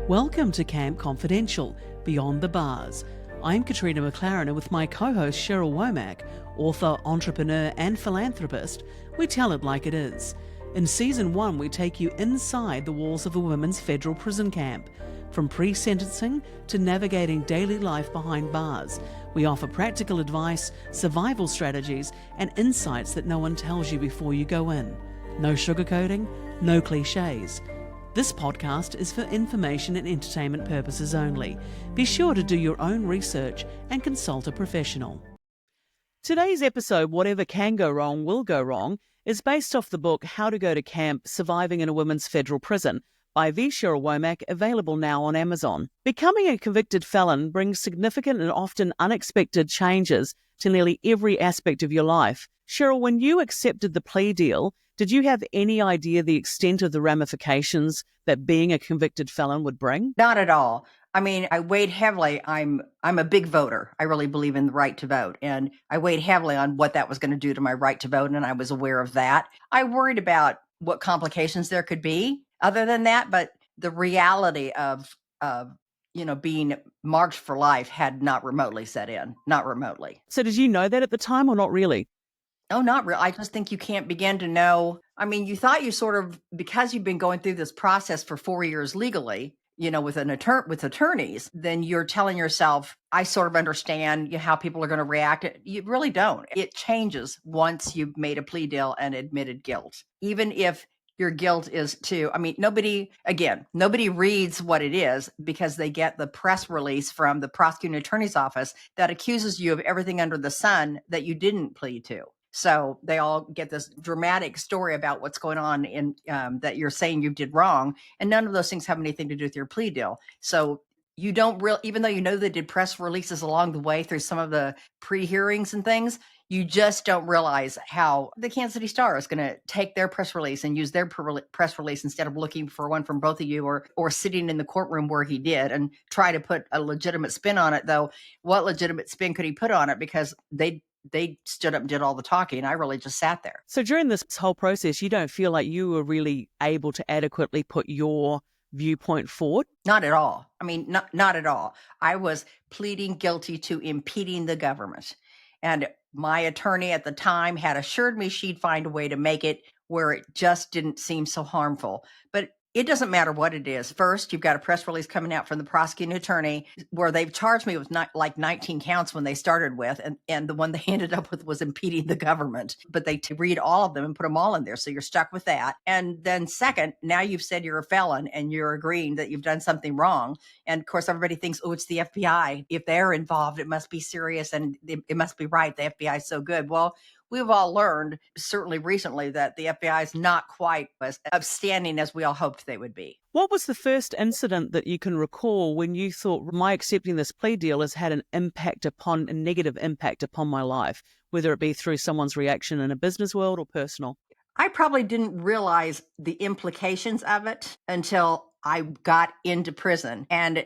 Welcome to Camp Confidential, Beyond the Bars. I'm Katrina McLarin, and with my co-host Cheryl Womack, author, entrepreneur and philanthropist, we tell it like it is. In Season 1, we take you inside the walls of a women's federal prison camp. From pre-sentencing to navigating daily life behind bars, we offer practical advice, survival strategies and insights that no one tells you before you go in. No sugarcoating, no cliches. This podcast is for information and entertainment purposes only. Be sure to do your own research and consult a professional. Today's episode, Whatever Can Go Wrong Will Go Wrong, is based off the book How to Go to Camp, Surviving in a Women's Federal Prison by Cheryl Womack, available now on Amazon. Becoming a convicted felon brings significant and often unexpected changes to nearly every aspect of your life. Cheryl, when you accepted the plea deal, did you have any idea the extent of the ramifications that being a convicted felon would bring? Not at all. I mean, I weighed heavily. I'm a big voter. I really believe in the right to vote. And I weighed heavily on what that was going to do to my right to vote. And I was aware of that. I worried about what complications there could be other than that. But the reality of being marked for life had not remotely set in. Not remotely. So did you know that at the time or not really? Oh, not real. I just think you can't begin to know. I mean, you thought you sort of, because you've been going through this process for 4 years legally, with attorneys, then you're telling yourself, I sort of understand how people are going to react. You really don't. It changes once you've made a plea deal and admitted guilt. Even if your guilt is nobody reads what it is because they get the press release from the prosecuting attorney's office that accuses you of everything under the sun that you didn't plead to. So they all get this dramatic story about what's going on in that you're saying you did wrong. And none of those things have anything to do with your plea deal. So you don't even though you know they did press releases along the way through some of the pre-hearings and things, you just don't realize how the Kansas City Star is going to take their press release and use their press release instead of looking for one from both of you or sitting in the courtroom where he did and try to put a legitimate spin on it. Though, what legitimate spin could he put on it? Because they stood up and did all the talking. I really just sat there. So during this whole process, you don't feel like you were really able to adequately put your viewpoint forward? Not at all. I mean, not at all. I was pleading guilty to impeding the government. And my attorney at the time had assured me she'd find a way to make it where it just didn't seem so harmful. But it doesn't matter what it is. First, you've got a press release coming out from the prosecuting attorney where they've charged me with 19 counts when they started with, and the one they ended up with was impeding the government. But they read all of them and put them all in there, so you're stuck with that. And then second, now you've said you're a felon and you're agreeing that you've done something wrong. And of course, everybody thinks, oh, it's the FBI. If they're involved, it must be serious and it must be right. The FBI is so good. Well, we've all learned, certainly recently, that the FBI is not quite as upstanding as we all hoped they would be. What was the first incident that you can recall when you thought, my accepting this plea deal has had a negative impact upon my life, whether it be through someone's reaction in a business world or personal? I probably didn't realize the implications of it until I got into prison. And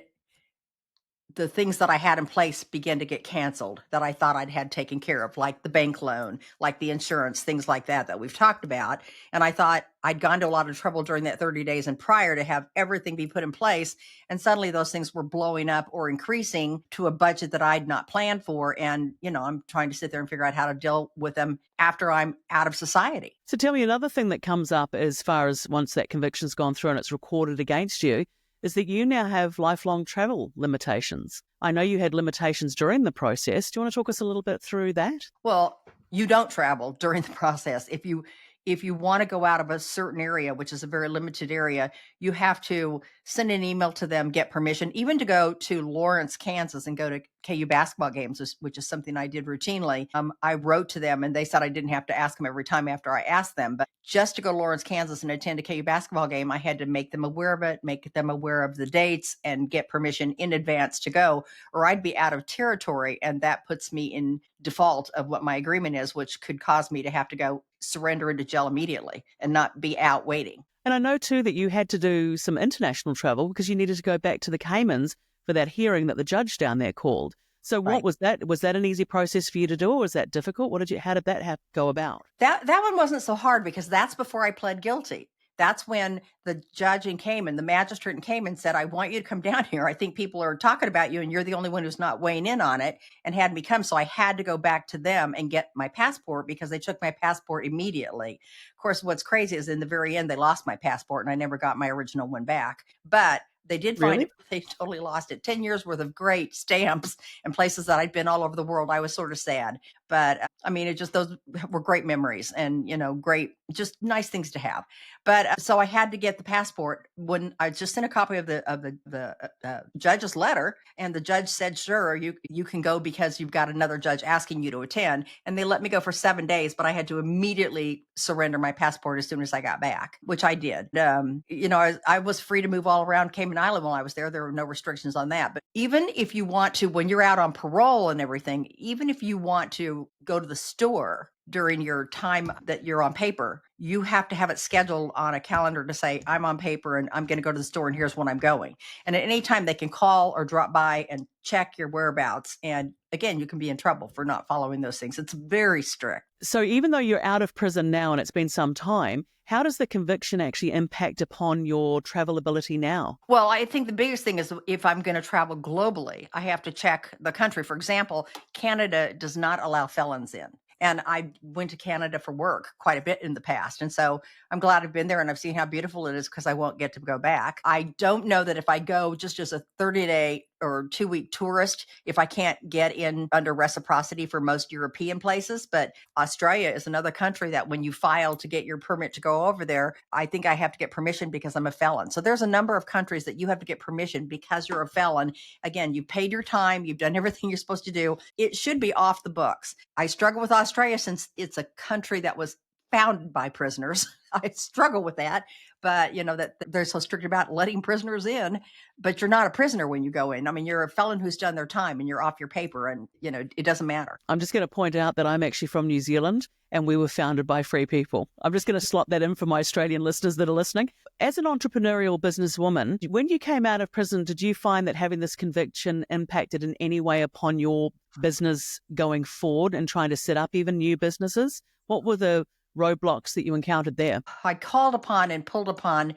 the things that I had in place began to get canceled that I thought I'd had taken care of, like the bank loan, like the insurance, things like that we've talked about. And I thought I'd gone to a lot of trouble during that 30 days and prior to have everything be put in place. And suddenly those things were blowing up or increasing to a budget that I'd not planned for. And, I'm trying to sit there and figure out how to deal with them after I'm out of society. So tell me, another thing that comes up as far as once that conviction's gone through and it's recorded against you is that you now have lifelong travel limitations. I know you had limitations during the process. Do you want to talk us a little bit through that? Well, you don't travel during the process. If you want to go out of a certain area, which is a very limited area, you have to send an email to them, get permission, even to go to Lawrence, Kansas and go to KU basketball games, which is something I did routinely. I wrote to them and they said I didn't have to ask them every time after I asked them. But just to go to Lawrence, Kansas and attend a KU basketball game, I had to make them aware of it, make them aware of the dates and get permission in advance to go, or I'd be out of territory. And that puts me in default of what my agreement is, which could cause me to have to go surrender into jail immediately and not be out waiting. And I know too that you had to do some international travel because you needed to go back to the Caymans for that hearing that the judge down there called. So what was that? Was that an easy process for you to do, or was that difficult? How did that go about? That one wasn't so hard because that's before I pled guilty. That's when the judge came and the magistrate came and said, I want you to come down here. I think people are talking about you and you're the only one who's not weighing in on it, and had me come. So I had to go back to them and get my passport because they took my passport immediately. Of course, what's crazy is in the very end, they lost my passport and I never got my original one back. But they did find it. Really? They totally lost it. 10 years worth of great stamps and places that I'd been all over the world. I was sort of sad. But I mean, it just, those were great memories and, great, just nice things to have. But so I had to get the passport when I just sent a copy of the judge's letter, and the judge said, "Sure, you can go because you've got another judge asking you to attend." And they let me go for 7 days, but I had to immediately surrender my passport as soon as I got back, which I did. I was free to move all around Cayman Island while I was there. There were no restrictions on that. But even if you want to, when you're out on parole and everything, even if you want to go to the store during your time that you're on paper, you have to have it scheduled on a calendar to say, I'm on paper and I'm going to go to the store and here's when I'm going. And at any time they can call or drop by and check your whereabouts. And again, you can be in trouble for not following those things. It's very strict. So even though you're out of prison now and it's been some time, how does the conviction actually impact upon your travel ability now? Well, I think the biggest thing is if I'm going to travel globally, I have to check the country. For example, Canada does not allow felons in. And I went to Canada for work quite a bit in the past. And so I'm glad I've been there and I've seen how beautiful it is because I won't get to go back. I don't know that if I go just as a 30-day or 2-week tourist, if I can't get in under reciprocity for most European places. But Australia is another country that when you file to get your permit to go over there, I think I have to get permission because I'm a felon. So there's a number of countries that you have to get permission because you're a felon. Again, you paid your time, you've done everything you're supposed to do. It should be off the books. I struggle with Australia since it's a country that was founded by prisoners. I struggle with that, but that they're so strict about letting prisoners in, but you're not a prisoner when you go in. I mean, you're a felon who's done their time and you're off your paper and, it doesn't matter. I'm just going to point out that I'm actually from New Zealand and we were founded by free people. I'm just going to slot that in for my Australian listeners that are listening. As an entrepreneurial businesswoman, when you came out of prison, did you find that having this conviction impacted in any way upon your business going forward and trying to set up even new businesses? What were the roadblocks that you encountered there? I called upon and pulled upon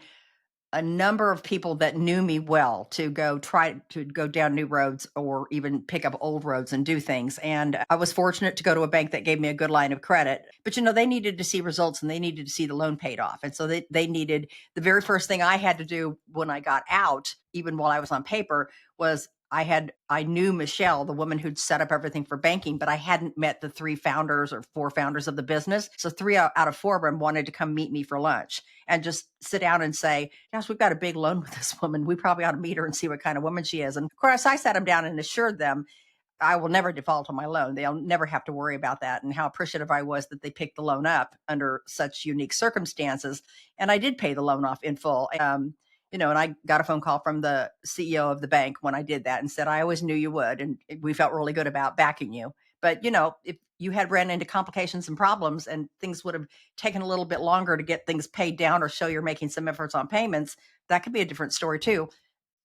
a number of people that knew me well to try to go down new roads or even pick up old roads and do things. And I was fortunate to go to a bank that gave me a good line of credit. But, they needed to see results and they needed to see the loan paid off. And so they needed, the very first thing I had to do when I got out, even while I was on paper, was I knew Michelle, the woman who'd set up everything for banking, but I hadn't met the 3 founders or 4 founders of the business. So 3 out of 4 of them wanted to come meet me for lunch and just sit down and say, gosh, we've got a big loan with this woman. We probably ought to meet her and see what kind of woman she is. And of course, I sat them down and assured them I will never default on my loan. They'll never have to worry about that, and how appreciative I was that they picked the loan up under such unique circumstances. And I did pay the loan off in full. And I got a phone call from the CEO of the bank when I did that and said, I always knew you would. And we felt really good about backing you. But, if you had ran into complications and problems and things would have taken a little bit longer to get things paid down or show you're making some efforts on payments, that could be a different story too,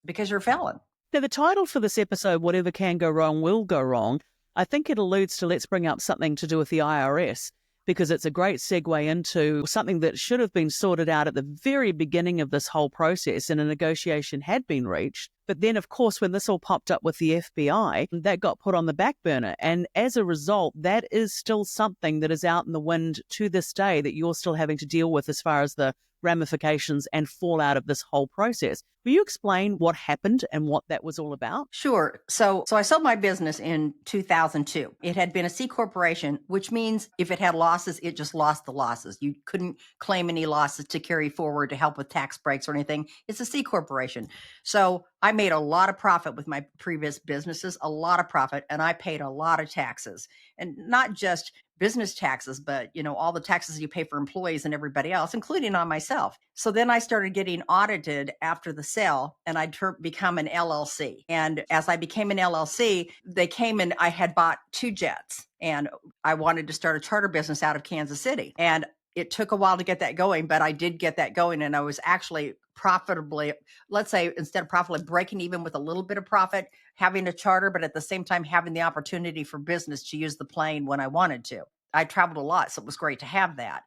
because you're a felon. Now, the title for this episode, Whatever Can Go Wrong Will Go Wrong, I think it alludes to let's bring up something to do with the IRS, because it's a great segue into something that should have been sorted out at the very beginning of this whole process and a negotiation had been reached. But then, of course, when this all popped up with the FBI, that got put on the back burner. And as a result, that is still something that is out in the wind to this day that you're still having to deal with as far as the ramifications and fallout of this whole process. Will you explain what happened and what that was all about? Sure. So I sold my business in 2002. It had been a C corporation, which means if it had losses, it just lost the losses. You couldn't claim any losses to carry forward to help with tax breaks or anything. It's a C corporation. So I made a lot of profit with my previous businesses, a lot of profit, and I paid a lot of taxes, and not just business taxes, but all the taxes you pay for employees and everybody else, including on myself. So then I started getting audited after the sale, and I'd become an LLC. And as I became an LLC, they came and I had bought 2 jets, and I wanted to start a charter business out of Kansas City. And it took a while to get that going, but I did get that going, and I was actually profitably, let's say, instead of profitably breaking even with a little bit of profit, having a charter, but at the same time having the opportunity for business to use the plane when I wanted to. I traveled a lot, so it was great to have that.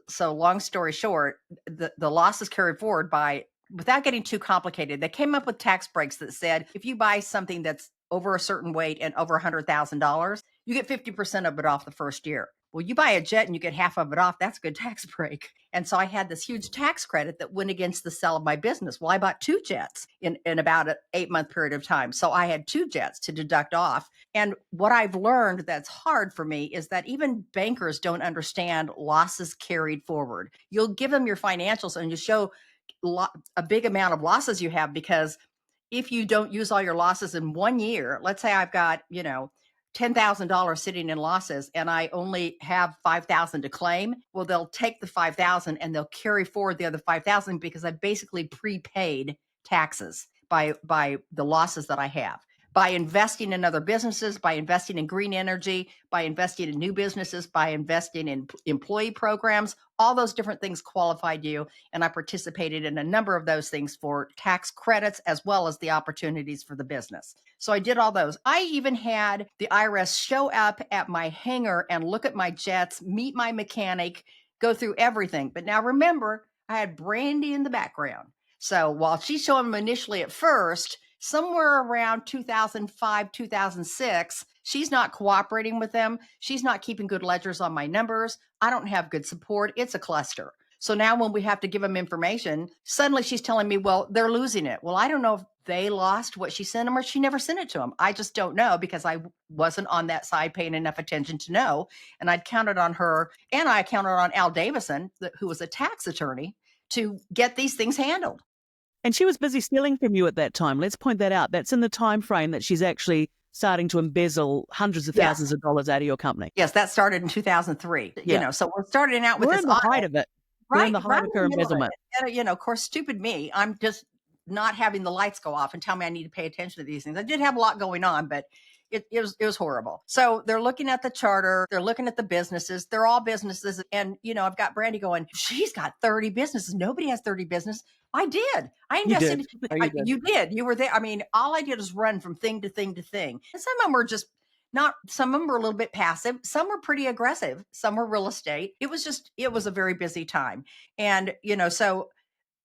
So long story short, the losses carried forward by, without getting too complicated, they came up with tax breaks that said if you buy something that's over a certain weight and over $100,000, you get 50% of it off the first year. Well, you buy a jet and you get half of it off. That's a good tax break. And so I had this huge tax credit that went against the sale of my business. Well, I bought 2 jets in about an 8-month period of time. So I had 2 jets to deduct off. And what I've learned that's hard for me is that even bankers don't understand losses carried forward. You'll give them your financials and you show a big amount of losses you have, because if you don't use all your losses in 1 year, let's say I've got, $10,000 sitting in losses and I only have 5,000 to claim. Well, they'll take the 5,000 and they'll carry forward the other 5,000 because I basically prepaid taxes by the losses that I have. By investing in other businesses, by investing in green energy, by investing in new businesses, by investing in employee programs, all those different things qualified you. And I participated in a number of those things for tax credits as well as the opportunities for the business. So I did all those. I even had the IRS show up at my hangar and look at my jets, meet my mechanic, go through everything. But now remember, I had Brandy in the background. So while she's showing them initially at first, somewhere around 2005, 2006, she's not cooperating with them. She's not keeping good ledgers on my numbers. I don't have good support. It's a cluster. So now when we have to give them information, suddenly she's telling me, well, they're losing it. Well, I don't know if they lost what she sent them or she never sent it to them. I just don't know because I wasn't on that side paying enough attention to know. And I'd counted on her, and I counted on Al Davison, who was a tax attorney, to get these things handled. And she was busy stealing from you at that time. Let's point that out. That's in the time frame that she's actually starting to embezzle hundreds of thousands of dollars out of your company. Yes, that started in 2003. Yeah. So we're starting out with We're this in the height of it. We're in the height of her embezzlement. And, of course, stupid me. I'm just not having the lights go off and tell me I need to pay attention to these things. I did have a lot going on, but it was horrible. So they're looking at the charter. They're looking at the businesses. They're all businesses. And, I've got Brandy going, she's got 30 businesses. Nobody has 30 businesses. I did. I invested. You did. You were there. I mean, all I did is run from thing to thing to thing. And some of them were just some of them were a little bit passive. Some were pretty aggressive. Some were real estate. It was a very busy time. And, so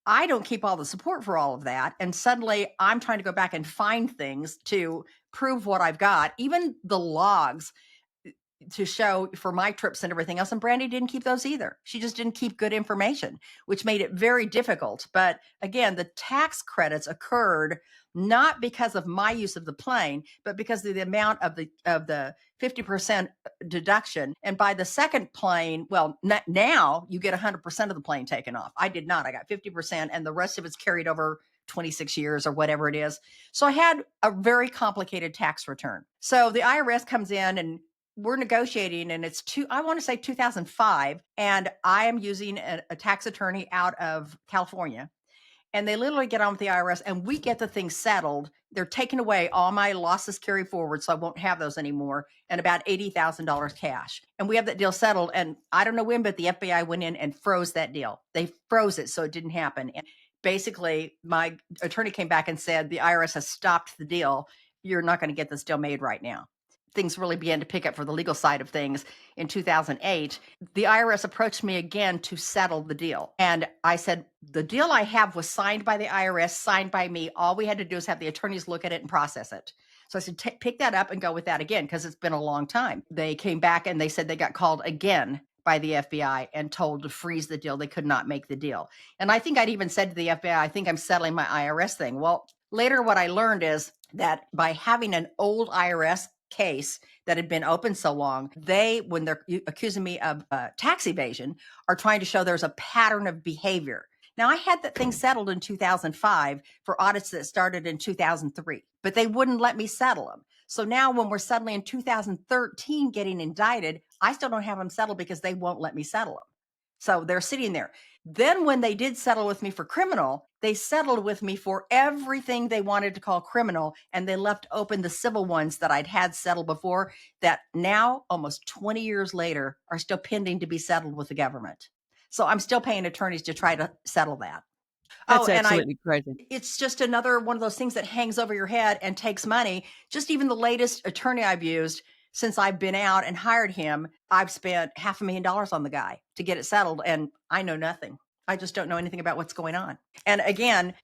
I don't keep all the support for all of that. And suddenly I'm trying to go back and find things to prove what I've got, even the logs to show for my trips and everything else. And Brandy didn't keep those either. She just didn't keep good information, which made it very difficult. But again, the tax credits occurred not because of my use of the plane, but because of the amount of the 50% deduction. And by the second plane, well, now you get 100% of the plane taken off. I did not. I got 50%, and the rest of it's carried over 26 years or whatever it is. So I had a very complicated tax return. So the IRS comes in and we're negotiating, and I want to say 2005. And I am using a tax attorney out of California. And they literally get on with the IRS and we get the thing settled. They're taking away all my losses carry forward, so I won't have those anymore, and about $80,000 cash. And we have that deal settled. And I don't know when, but the FBI went in and froze that deal. They froze it so it didn't happen. And basically, my attorney came back and said, the IRS has stopped the deal. You're not going to get this deal made right now. Things really began to pick up for the legal side of things in 2008. The IRS approached me again to settle the deal. And I said, the deal I have was signed by the IRS, signed by me. All we had to do is have the attorneys look at it and process it. So I said, pick that up and go with that again, because it's been a long time. They came back and they said they got called again by the FBI and told to freeze the deal. They could not make the deal. And I think I'd even said to the FBI, I think I'm settling my IRS thing. Well, later what I learned is that by having an old IRS case that had been open so long, when they're accusing me of tax evasion, are trying to show there's a pattern of behavior. Now, I had that thing settled in 2005 for audits that started in 2003, but they wouldn't let me settle them. So now when we're suddenly in 2013 getting indicted, I still don't have them settled because they won't let me settle them. So they're sitting there. Then when they did settle with me for criminal, they settled with me for everything they wanted to call criminal, and they left open the civil ones that I'd had settled before that now, almost 20 years later, are still pending to be settled with the government. So I'm still paying attorneys to try to settle that. That's absolutely crazy. It's just another one of those things that hangs over your head and takes money. Just even the latest attorney I've used, since I've been out and hired him, I've spent $500,000 on the guy to get it settled. And I know nothing. I just don't know anything about what's going on. And again,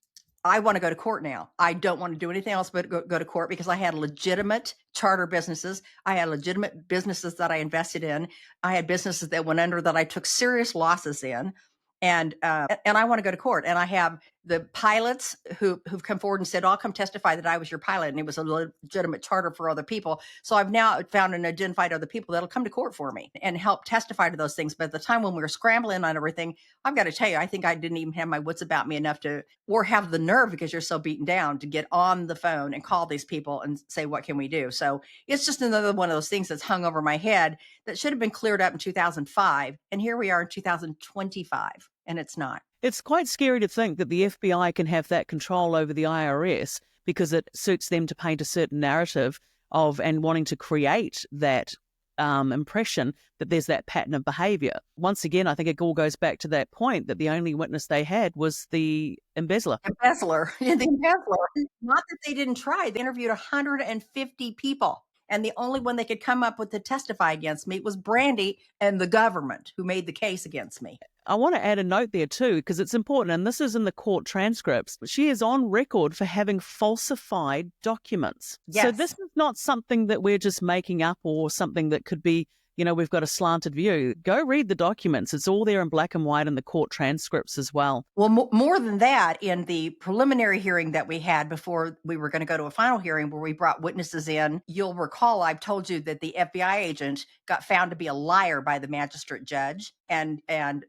I want to go to court now. I don't want to do anything else but go to court, because I had legitimate charter businesses. I had legitimate businesses that I invested in. I had businesses that went under that I took serious losses in. And I want to go to court. And I have the pilots who've come forward and said, I'll come testify that I was your pilot. And it was a legitimate charter for other people. So I've now found and identified other people that'll come to court for me and help testify to those things. But at the time when we were scrambling on everything, I've got to tell you, I think I didn't even have my wits about me enough to, or have the nerve, because you're so beaten down, to get on the phone and call these people and say, what can we do? So it's just another one of those things that's hung over my head that should have been cleared up in 2005. And here we are in 2025, and it's not. It's quite scary to think that the FBI can have that control over the IRS because it suits them to paint a certain narrative of and wanting to create that impression that there's that pattern of behaviour. Once again, I think it all goes back to that point that the only witness they had was the embezzler. Yeah, the embezzler. Not that they didn't try. They interviewed 150 people. And the only one they could come up with to testify against me was Brandy and the government, who made the case against me. I want to add a note there too, because it's important, and this is in the court transcripts. She is on record for having falsified documents. Yes. So this is not something that we're just making up or something that could be, we've got a slanted view. Go read the documents. It's all there in black and white in the court transcripts as well. Well, more than that, in the preliminary hearing that we had before we were going to go to a final hearing where we brought witnesses in, you'll recall I've told you that the FBI agent got found to be a liar by the magistrate judge. And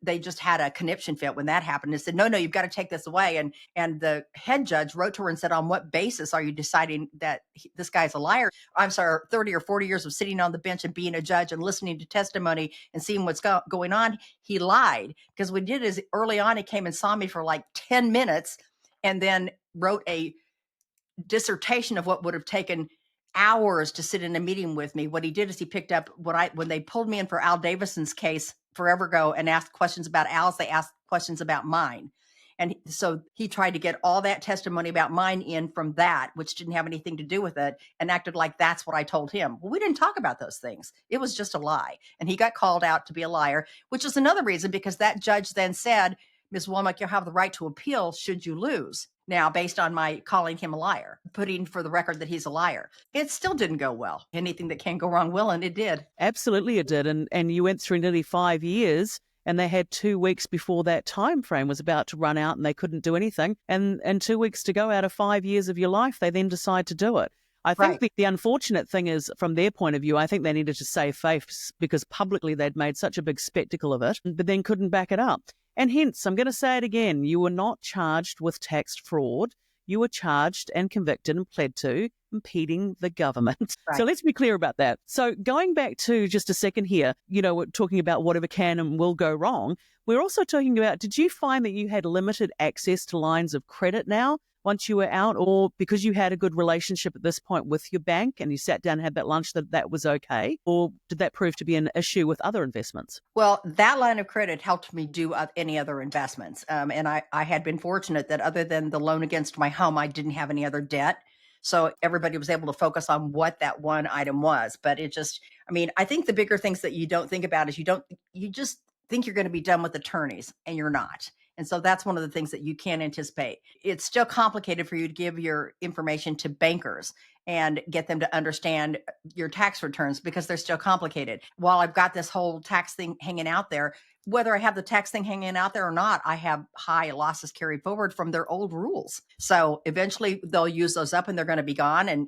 they just had a conniption fit when that happened and said, no, you've got to take this away. And the head judge wrote to her and said, on what basis are you deciding that this guy's a liar? I'm sorry, 30 or 40 years of sitting on the bench and being a judge and listening to testimony and seeing what's going on. He lied, because what he did is early on, he came and saw me for like 10 minutes and then wrote a dissertation of what would have taken hours to sit in a meeting with me. What he did is he picked up when they pulled me in for Al Davison's case forever ago and asked questions about Al's, they asked questions about mine. And so he tried to get all that testimony about mine in from that, which didn't have anything to do with it, and acted like that's what I told him. Well, we didn't talk about those things. It was just a lie. And he got called out to be a liar, which is another reason, because that judge then said, Ms. Womack, you have the right to appeal should you lose. Now, based on my calling him a liar, putting for the record that he's a liar, it still didn't go well. Anything that can go wrong will, and it did. Absolutely it did. And you went through nearly 5 years, and they had 2 weeks before that time frame was about to run out and they couldn't do anything. And 2 weeks to go out of 5 years of your life, they then decide to do it. I think Right. the unfortunate thing is, from their point of view, I think they needed to save face because publicly they'd made such a big spectacle of it, but then couldn't back it up. And hence, I'm going to say it again, you were not charged with tax fraud. You were charged and convicted and pled to impeding the government. Right. So let's be clear about that. So going back to just a second here, we're talking about whatever can and will go wrong. We're also talking about, did you find that you had limited access to lines of credit now once you were out, or because you had a good relationship at this point with your bank and you sat down and had that lunch that was okay? Or did that prove to be an issue with other investments? Well, that line of credit helped me do any other investments. And I had been fortunate that other than the loan against my home, I didn't have any other debt. So everybody was able to focus on what that one item was. But I think the bigger things that you don't think about is you just think you're going to be done with attorneys, and you're not. And so that's one of the things that you can't anticipate. It's still complicated for you to give your information to bankers and get them to understand your tax returns, because they're still complicated. While I've got this whole tax thing hanging out there, whether I have the tax thing hanging out there or not, I have high losses carried forward from their old rules. So eventually they'll use those up and they're going to be gone. And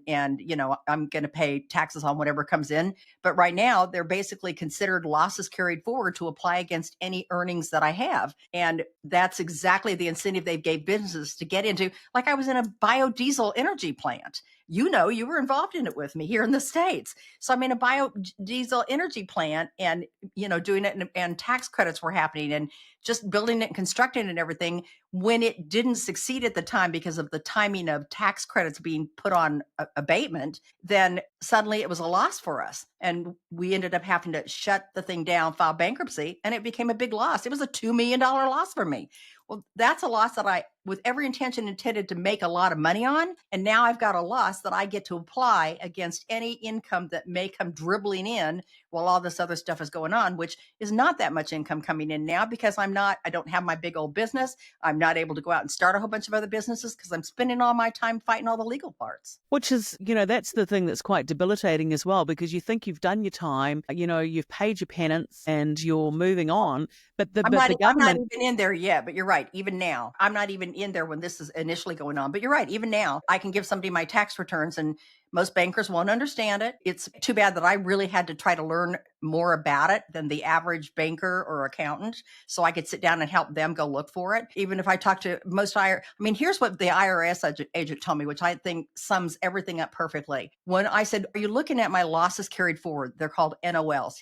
I'm going to pay taxes on whatever comes in. But right now they're basically considered losses carried forward to apply against any earnings that I have. And that's exactly the incentive they gave businesses to get into. Like I was in a biodiesel energy plant. You were involved in it with me here in the States. So I'm in a biodiesel energy plant and, doing it, and tax credits were happening and just building it and constructing it and everything, when it didn't succeed at the time because of the timing of tax credits being put on abatement, then suddenly it was a loss for us. And we ended up having to shut the thing down, file bankruptcy, and it became a big loss. It was a $2 million loss for me. Well, that's a loss that I, with every intention, intended to make a lot of money on. And now I've got a loss that I get to apply against any income that may come dribbling in while all this other stuff is going on, which is not that much income coming in now because I don't have my big old business. I'm not able to go out and start a whole bunch of other businesses because I'm spending all my time fighting all the legal parts. Which is, that's the thing that's quite debilitating as well, because you think you've done your time, you've paid your penance and you're moving on. But the government... I'm not even in there yet, but you're right. Even now, I'm not even in there when this is initially going on. But you're right. Even now, I can give somebody my tax returns and most bankers won't understand it. It's too bad that I really had to try to learn more about it than the average banker or accountant, so I could sit down and help them go look for it. Even if I talk to here's what the IRS agent told me, which I think sums everything up perfectly. When I said, "Are you looking at my losses carried forward?" They're called NOLs.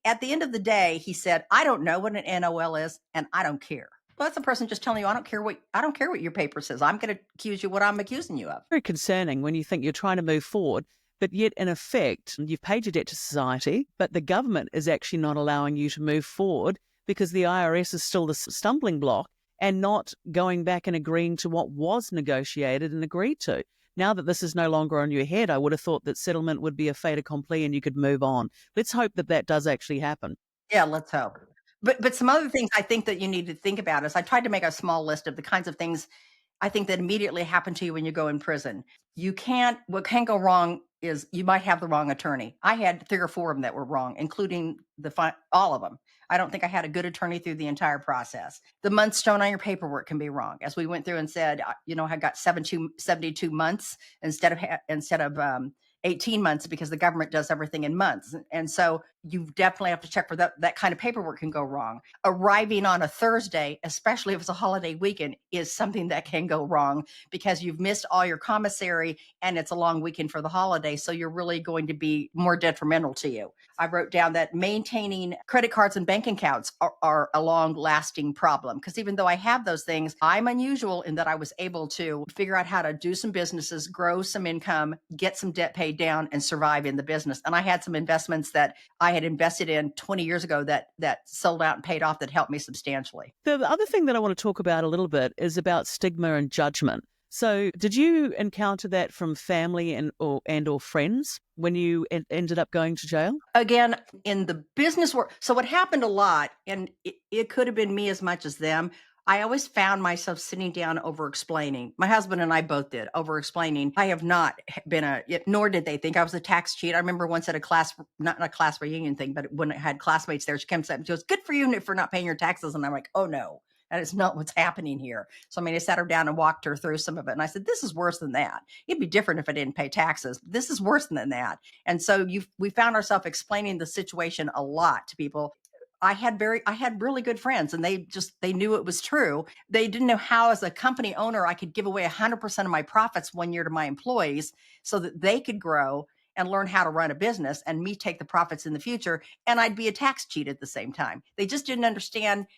At the end of the day, he said, "I don't know what an NOL is, and I don't care." Well, that's a person just telling you, I don't care what your paper says. I'm going to accuse you what I'm accusing you of. Very concerning when you think you're trying to move forward, but yet in effect, you've paid your debt to society, but the government is actually not allowing you to move forward because the IRS is still the stumbling block and not going back and agreeing to what was negotiated and agreed to. Now that this is no longer on your head, I would have thought that settlement would be a fait accompli and you could move on. Let's hope that does actually happen. Yeah, let's hope. But some other things I think that you need to think about is I tried to make a small list of the kinds of things I think that immediately happen to you when you go in prison. What can go wrong is you might have the wrong attorney. I had 3 or 4 of them that were wrong, including all of them. I don't think I had a good attorney through the entire process. The months shown on your paperwork can be wrong. As we went through and said, I got 72 months instead of 18 months because the government does everything in months. And so you definitely have to check for that kind of paperwork can go wrong. Arriving on a Thursday, especially if it's a holiday weekend, is something that can go wrong because you've missed all your commissary and it's a long weekend for the holiday. So you're really going to be more detrimental to you. I wrote down that maintaining credit cards and bank accounts are a long-lasting problem because even though I have those things, I'm unusual in that I was able to figure out how to do some businesses, grow some income, get some debt paid down, and survive in the business. And I had some investments that I had invested in 20 years ago that sold out and paid off that helped me substantially. The other thing that I want to talk about a little bit is about stigma and judgment. So did you encounter that from family and or friends when you ended up going to jail? Again, in the business world. So what happened a lot, and it could have been me as much as them, I always found myself sitting down over explaining. My husband and I both did over explaining. I have not been nor did they think I was a tax cheat. I remember once at a class, not a class reunion thing, but when I had classmates there, she came up and she goes, "Good for you for not paying your taxes." And I'm like, "Oh no, that is not what's happening here." So, I sat her down and walked her through some of it. And I said, "This is worse than that. It'd be different if I didn't pay taxes. This is worse than that." And so we found ourselves explaining the situation a lot to people. I had really good friends and they knew it was true. They didn't know how as a company owner, I could give away 100% of my profits 1 year to my employees so that they could grow and learn how to run a business and me take the profits in the future. And I'd be a tax cheat at the same time. They just didn't understand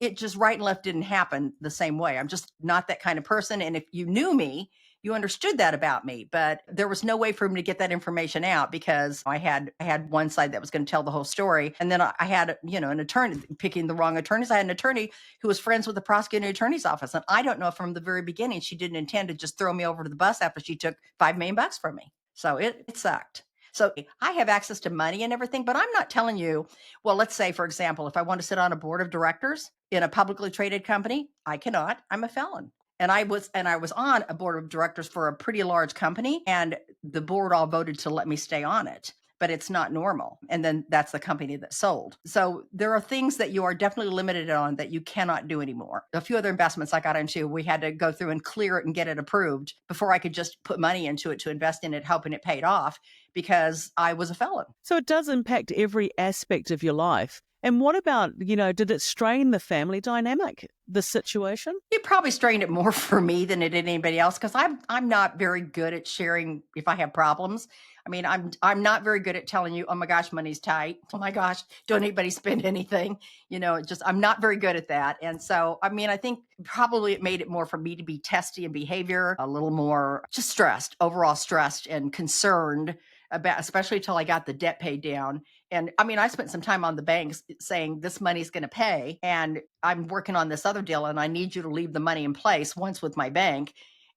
it. Just right and left didn't happen the same way. I'm just not that kind of person. And if you knew me, you understood that about me, but there was no way for me to get that information out because I had one side that was going to tell the whole story. And then I had, an attorney picking the wrong attorneys. I had an attorney who was friends with the prosecuting attorney's office. And I don't know if from the very beginning, she didn't intend to just throw me over to the bus after she took $5 million from me. So it sucked. So I have access to money and everything, but I'm not telling you, well, let's say, for example, if I want to sit on a board of directors in a publicly traded company, I cannot. I'm a felon. And I was on a board of directors for a pretty large company, and the board all voted to let me stay on it. But it's not normal. And then that's the company that sold. So there are things that you are definitely limited on that you cannot do anymore. A few other investments I got into, we had to go through and clear it and get it approved before I could just put money into it to invest in it, hoping it paid off because I was a felon. So it does impact every aspect of your life. And what about, did it strain the family dynamic, the situation? It probably strained it more for me than it did anybody else because I'm not very good at sharing if I have problems. I mean, I'm not very good at telling you, oh my gosh, money's tight. Oh my gosh, don't anybody spend anything. I'm not very good at that. And so, I mean, I think probably it made it more for me to be testy in behavior, a little more just stressed, overall stressed and concerned about, especially till I got the debt paid down. And I mean, I spent some time on the banks saying this money's going to pay. And I'm working on this other deal and I need you to leave the money in place once with my bank.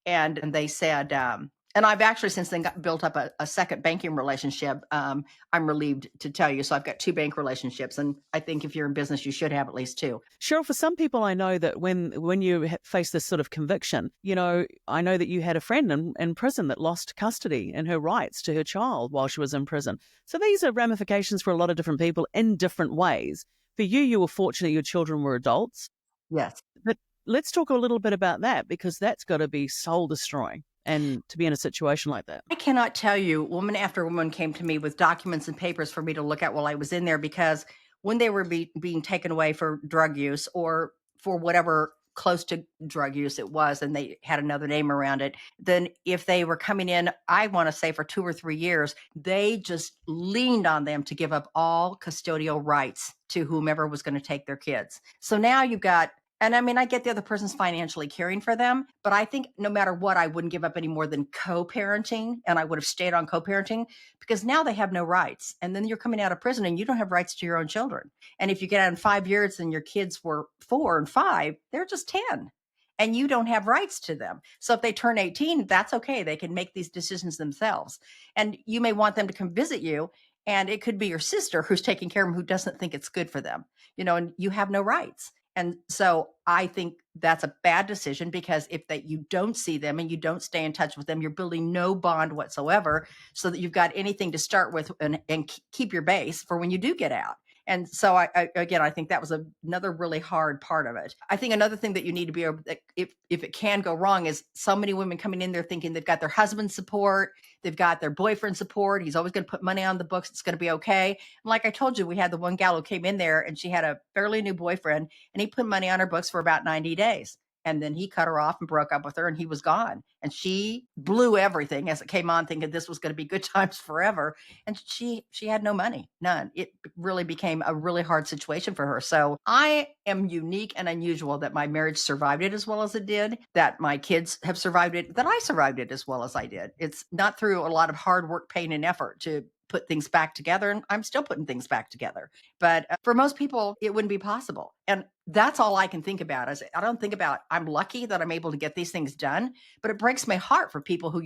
And they said, and I've actually since then built up a second banking relationship. I'm relieved to tell you. So I've got two bank relationships. And I think if you're in business, you should have at least two. Cheryl, for some people, I know that when you face this sort of conviction, I know that you had a friend in prison that lost custody and her rights to her child while she was in prison. So these are ramifications for a lot of different people in different ways. For you, you were fortunate your children were adults. Yes. But let's talk a little bit about that because that's got to be soul destroying and to be in a situation like that. I cannot tell you, woman after woman came to me with documents and papers for me to look at while I was in there because when they were being taken away for drug use or for whatever close to drug use it was, and they had another name around it, then if they were coming in, I want to say for 2 or 3 years, they just leaned on them to give up all custodial rights to whomever was going to take their kids. So now you've got and I mean, I get the other person's financially caring for them, but I think no matter what, I wouldn't give up any more than co-parenting. And I would have stayed on co-parenting because now they have no rights. And then you're coming out of prison and you don't have rights to your own children. And if you get out in 5 years and your kids were 4 and 5, they're just 10 and you don't have rights to them. So if they turn 18, that's okay. They can make these decisions themselves. And you may want them to come visit you. And it could be your sister who's taking care of them who doesn't think it's good for them, and you have no rights. And so I think that's a bad decision because if that you don't see them and you don't stay in touch with them, you're building no bond whatsoever so that you've got anything to start with and keep your base for when you do get out. And so I think that was another really hard part of it. I think another thing that you need to be able, if it can go wrong, is so many women coming in there thinking they've got their husband's support, they've got their boyfriend's support. He's always going to put money on the books. It's going to be okay. And like I told you, we had the one gal who came in there and she had a fairly new boyfriend and he put money on her books for about 90 days. And then he cut her off and broke up with her and he was gone. And she blew everything as it came on thinking this was going to be good times forever. And she had no money, none. It really became a really hard situation for her. So I am unique and unusual that my marriage survived it as well as it did, that my kids have survived it, that I survived it as well as I did. It's not through a lot of hard work, pain, and effort to put things back together. And I'm still putting things back together. But for most people, it wouldn't be possible. And that's all I can think about. I don't think about, I'm lucky that I'm able to get these things done, but it breaks my heart for people who,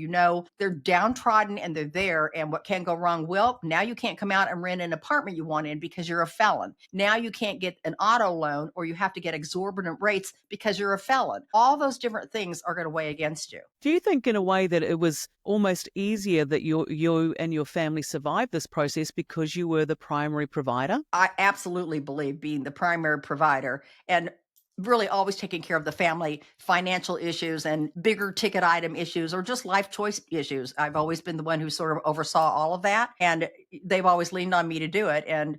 they're downtrodden and they're there and what can go wrong? Well, now you can't come out and rent an apartment you want in because you're a felon. Now you can't get an auto loan or you have to get exorbitant rates because you're a felon. All those different things are going to weigh against you. Do you think in a way that it was almost easier that you and your family survived this process because you were the primary provider? I absolutely believe being the primary provider and really always taking care of the family financial issues and bigger ticket item issues or just life choice issues. I've always been the one who sort of oversaw all of that. And they've always leaned on me to do it. And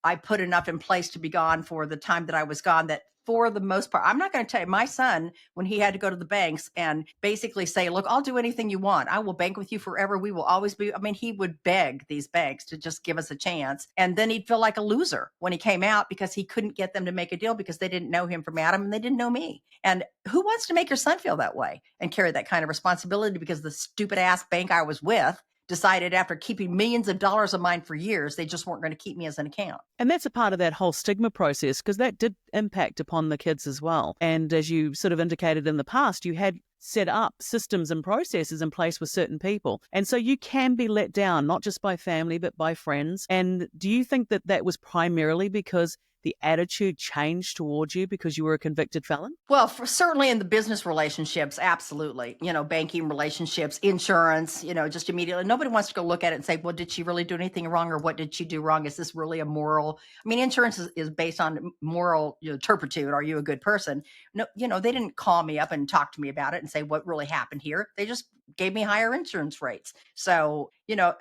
I put enough in place to be gone for the time that I was gone that for the most part, I'm not going to tell you, my son, when he had to go to the banks and basically say, look, I'll do anything you want. I will bank with you forever. We will always be. I mean, he would beg these banks to just give us a chance. And then he'd feel like a loser when he came out because he couldn't get them to make a deal because they didn't know him from Adam and they didn't know me. And who wants to make your son feel that way and carry that kind of responsibility because the stupid ass bank I was with decided after keeping millions of dollars of mine for years, they just weren't going to keep me as an account. And that's a part of that whole stigma process because that did impact upon the kids as well. And as you sort of indicated in the past, you had set up systems and processes in place with certain people. And so you can be let down, not just by family, but by friends. And do you think that that was primarily because the attitude changed towards you because you were a convicted felon? Well, certainly in the business relationships, absolutely. Banking relationships, insurance, just immediately. Nobody wants to go look at it and say, well, did she really do anything wrong or what did she do wrong? Is this really a moral? I mean, insurance is based on moral turpitude. Are you a good person? No, they didn't call me up and talk to me about it and say what really happened here. They just gave me higher insurance rates. So,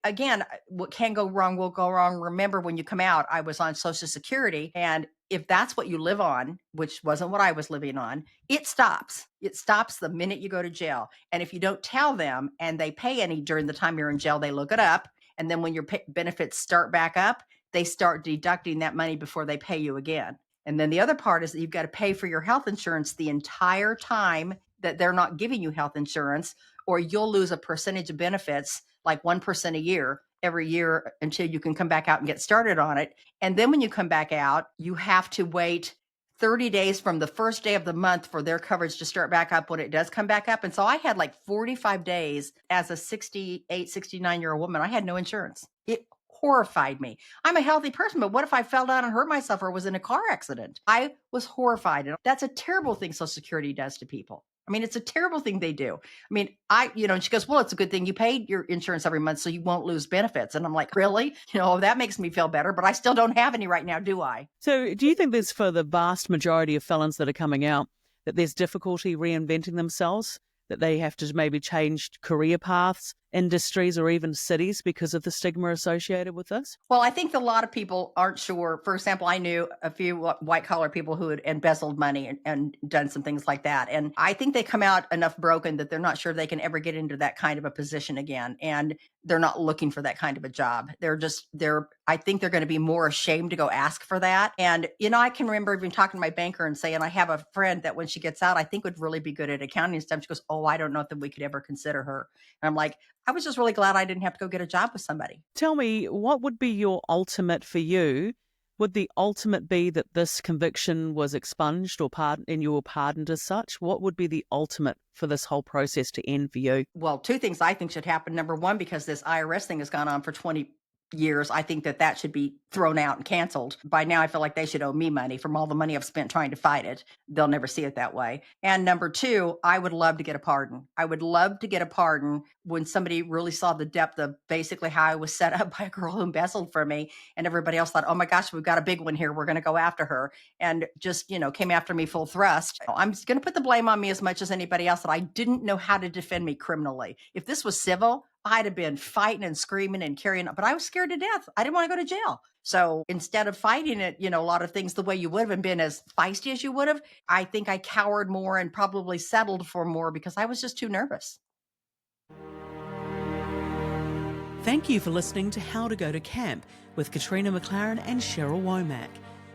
again, what can go wrong will go wrong. Remember, when you come out, I was on Social Security. And if that's what you live on, which wasn't what I was living on, it stops. It stops the minute you go to jail. And if you don't tell them and they pay any during the time you're in jail, they look it up. And then when your benefits start back up, they start deducting that money before they pay you again. And then the other part is that you've got to pay for your health insurance the entire time that they're not giving you health insurance, or you'll lose a percentage of benefits, like 1% a year, every year until you can come back out and get started on it. And then when you come back out, you have to wait 30 days from the first day of the month for their coverage to start back up when it does come back up. And so I had like 45 days as a 68, 69-year-old woman. I had no insurance. It horrified me. I'm a healthy person, but what if I fell down and hurt myself or was in a car accident? I was horrified. And that's a terrible thing Social Security does to people. I mean, it's a terrible thing they do. I mean, and she goes, well, it's a good thing you paid your insurance every month so you won't lose benefits. And I'm like, really? That makes me feel better, but I still don't have any right now, do I? So do you think there's, for the vast majority of felons that are coming out, that there's difficulty reinventing themselves, that they have to maybe change career paths, industries, or even cities because of the stigma associated with this? Well, I think a lot of people aren't sure. For example, I knew a few white-collar people who had embezzled money and done some things like that. And I think they come out enough broken that they're not sure they can ever get into that kind of a position again. And they're not looking for that kind of a job. I think they're going to be more ashamed to go ask for that. And, I can remember even talking to my banker and saying, I have a friend that when she gets out, I think would really be good at accounting and stuff. She goes, oh, I don't know that we could ever consider her. And I'm like, I was just really glad I didn't have to go get a job with somebody. Tell me, what would be your ultimate for you? Would the ultimate be that this conviction was expunged or pardoned and you were pardoned as such? What would be the ultimate for this whole process to end for you? Well, two things I think should happen. Number one, because this IRS thing has gone on for 20 years, I think that should be thrown out and canceled. By now, I feel like they should owe me money from all the money I've spent trying to fight it. They'll never see it that way. And number two, I would love to get a pardon. I would love to get a pardon when somebody really saw the depth of basically how I was set up by a girl who embezzled from me, and everybody else thought, oh my gosh, we've got a big one here. We're going to go after her, and just, came after me full thrust. I'm going to put the blame on me as much as anybody else that I didn't know how to defend me criminally. If this was civil, I'd have been fighting and screaming and carrying on, but I was scared to death. I didn't want to go to jail. So instead of fighting it, a lot of things the way you would have and been as feisty as you would have, I think I cowered more and probably settled for more because I was just too nervous. Thank you for listening to How to Go to Camp with Katrina McLarin and Cheryl Womack.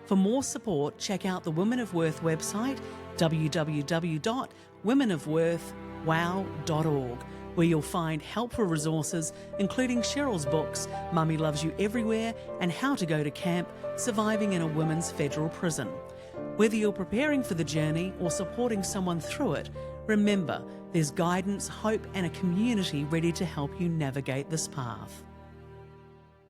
For more support, check out the Women of Worth website, www.womenofworth.wow.org, where you'll find helpful resources, including Cheryl's books, Mummy Loves You Everywhere and How to Go to Camp, Surviving in a Women's Federal Prison. Whether you're preparing for the journey or supporting someone through it, remember, there's guidance, hope and a community ready to help you navigate this path.